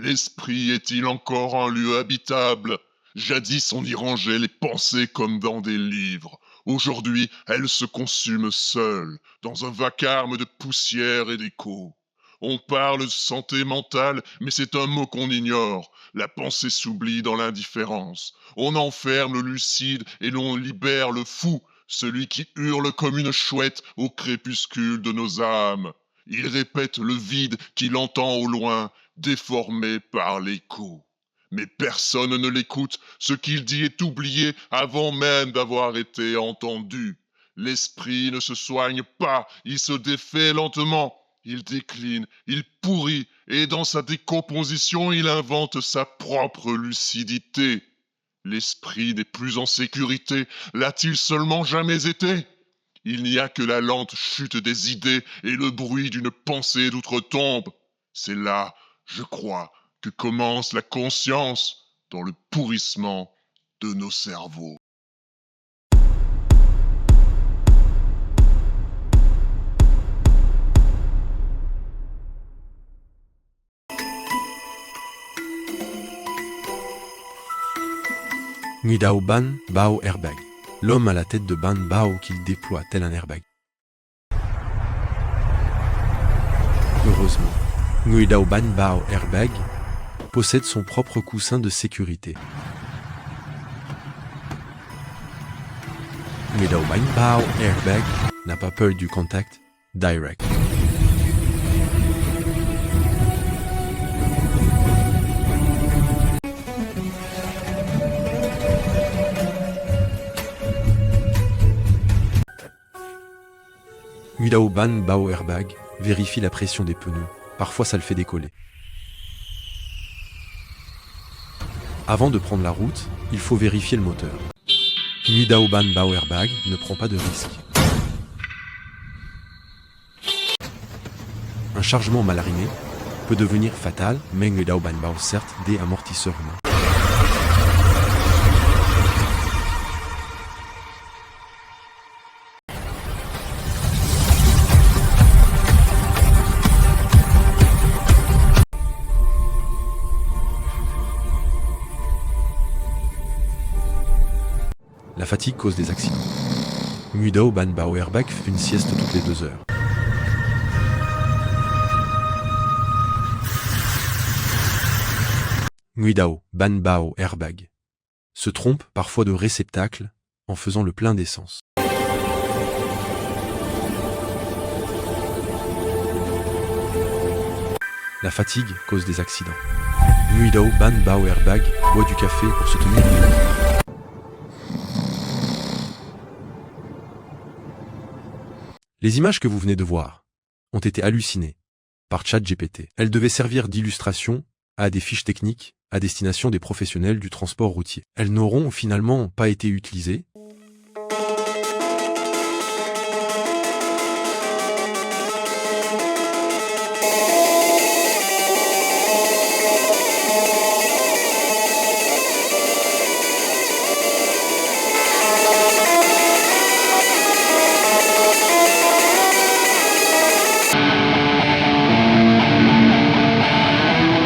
L'esprit est-il encore un lieu habitable? Jadis on y rangeait les pensées comme dans des livres. Aujourd'hui, elles se consument seules, dans un vacarme de poussière et d'écho. On parle de santé mentale, mais c'est un mot qu'on ignore. La pensée s'oublie dans l'indifférence. On enferme le lucide et l'on libère le fou, celui qui hurle comme une chouette au crépuscule de nos âmes. Il répète le vide qu'il entend au loin, déformé par l'écho. Mais personne ne l'écoute, ce qu'il dit est oublié avant même d'avoir été entendu. L'esprit ne se soigne pas, il se défait lentement, il décline, il pourrit, et dans sa décomposition il invente sa propre lucidité. L'esprit n'est plus en sécurité, l'a-t-il seulement jamais été? Il n'y a que la lente chute des idées et le bruit d'une pensée d'outre-tombe. C'est là, je crois, que commence la conscience dans le pourrissement de nos cerveaux. Nguidao Ban Bao Airbag. L'homme à la tête de Ban Bao qu'il déploie tel un airbag. Heureusement, Nguidao Ban Bao Airbag possède son propre coussin de sécurité. Nguidao Ban Bao Airbag n'a pas peur du contact direct. Nguidao Ban Bao Airbag vérifie la pression des pneus, parfois ça le fait décoller. Avant de prendre la route, il faut vérifier le moteur. Nguidao Ban Bao Airbag ne prend pas de risque. Un chargement mal arrimé peut devenir fatal, mais Nguidao Ban Bao certes des amortisseurs humains. La fatigue cause des accidents. Nguidao Ban Bao Airbag fait une sieste toutes les 2 heures. Nguidao Ban Bao Airbag se trompe parfois de réceptacle en faisant le plein d'essence. La fatigue cause des accidents. Nguidao Ban Bao Airbag boit du café pour se tenir debout. Les images que vous venez de voir ont été hallucinées par ChatGPT. Elles devaient servir d'illustration à des fiches techniques à destination des professionnels du transport routier. Elles n'auront finalement pas été utilisées